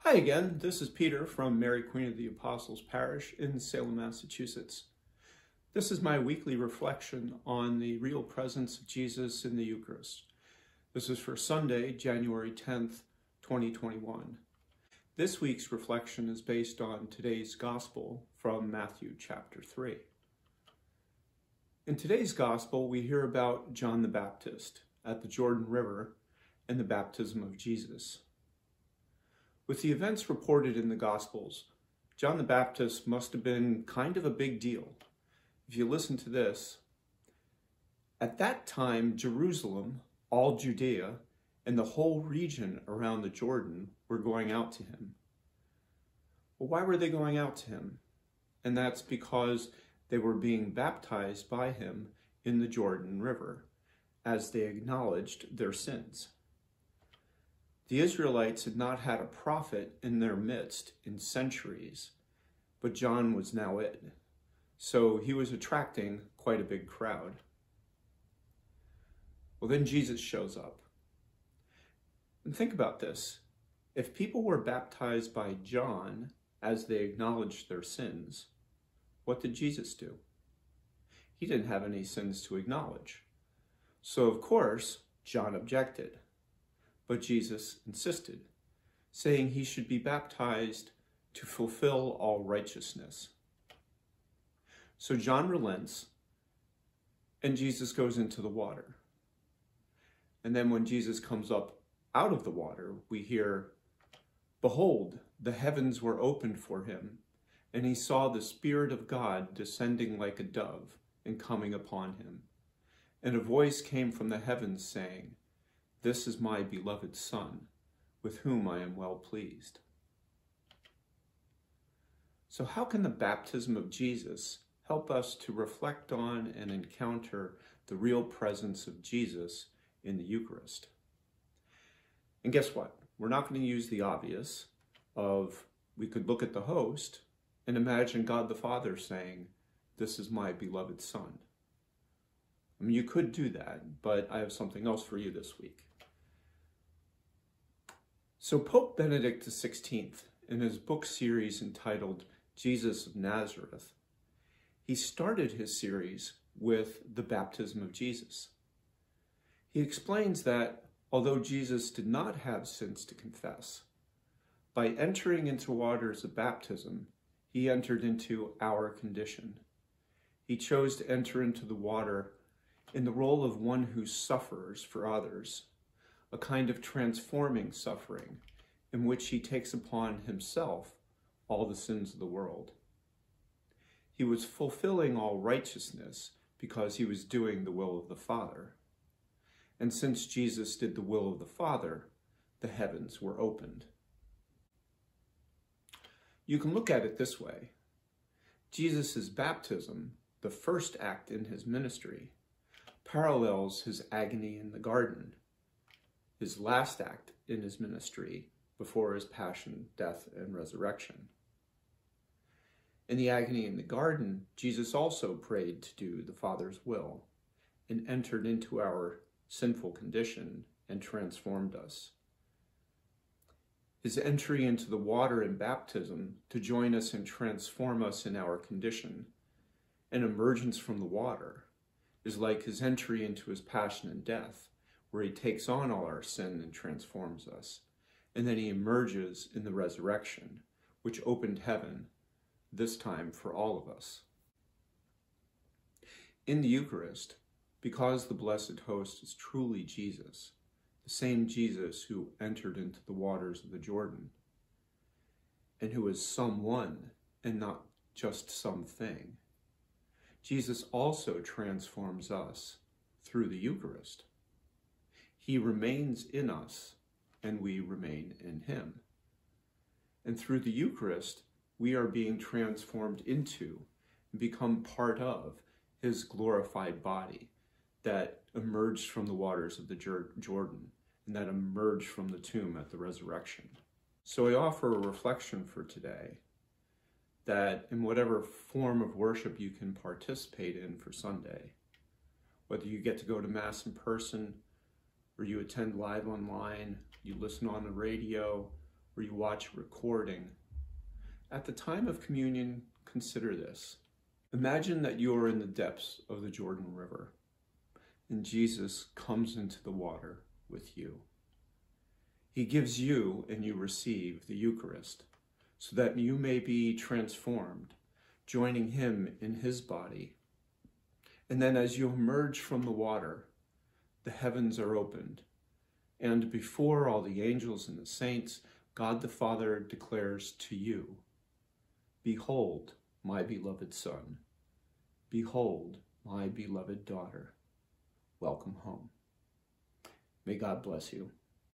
Hi again, this is Peter from Mary Queen of the Apostles Parish in Salem, Massachusetts. This is my weekly reflection on the real presence of Jesus in the Eucharist. This is for Sunday, January 10th, 2021. This week's reflection is based on today's Gospel from Matthew chapter 3. In today's Gospel, we hear about John the Baptist at the Jordan River and the baptism of Jesus. With the events reported in the Gospels, John the Baptist must have been kind of a big deal. If you listen to this, at that time, Jerusalem, all Judea, and the whole region around the Jordan were going out to him. Well, why were they going out to him? And that's because they were being baptized by him in the Jordan River as they acknowledged their sins. The Israelites had not had a prophet in their midst in centuries, but John was now it. So he was attracting quite a big crowd. Well, then Jesus shows up. And think about this. If people were baptized by John as they acknowledged their sins, what did Jesus do? He didn't have any sins to acknowledge. So, of course, John objected. But Jesus insisted, saying he should be baptized to fulfill all righteousness. So John relents, and Jesus goes into the water. And then when Jesus comes up out of the water, we hear, "Behold, the heavens were opened for him, and he saw the Spirit of God descending like a dove and coming upon him. And a voice came from the heavens saying, 'This is my beloved Son, with whom I am well pleased.'" So how can the baptism of Jesus help us to reflect on and encounter the real presence of Jesus in the Eucharist? And guess what? We're not going to use the obvious of, we could look at the host and imagine God the Father saying, "This is my beloved Son." I mean, you could do that, but I have something else for you this week. So Pope Benedict XVI, in his book series entitled Jesus of Nazareth, he started his series with the baptism of Jesus. He explains that although Jesus did not have sins to confess, by entering into waters of baptism, he entered into our condition. He chose to enter into the water in the role of one who suffers for others, a kind of transforming suffering in which he takes upon himself all the sins of the world. He was fulfilling all righteousness because he was doing the will of the Father. And since Jesus did the will of the Father, the heavens were opened. You can look at it this way. Jesus' baptism, the first act in his ministry, parallels his agony in the garden, his last act in his ministry before his passion, death, and resurrection. In the agony in the garden, Jesus also prayed to do the Father's will and entered into our sinful condition and transformed us. His entry into the water in baptism to join us and transform us in our condition and emergence from the water is like his entry into his passion and death, where he takes on all our sin and transforms us. And then he emerges in the resurrection, which opened heaven, this time for all of us. In the Eucharist, because the Blessed Host is truly Jesus, the same Jesus who entered into the waters of the Jordan, and who is someone and not just something, Jesus also transforms us through the Eucharist. He remains in us, and we remain in him. And through the Eucharist, we are being transformed into and become part of his glorified body that emerged from the waters of the Jordan and that emerged from the tomb at the resurrection. So I offer a reflection for today that in whatever form of worship you can participate in for Sunday, whether you get to go to Mass in person, or you attend live online, you listen on the radio, or you watch a recording, at the time of communion, consider this. Imagine that you are in the depths of the Jordan River, and Jesus comes into the water with you. He gives you, and you receive, the Eucharist, so that you may be transformed, joining him in his body. And then as you emerge from the water, the heavens are opened, and before all the angels and the saints, God the Father declares to you, "Behold, my beloved Son. Behold, my beloved daughter. Welcome home." May God bless you.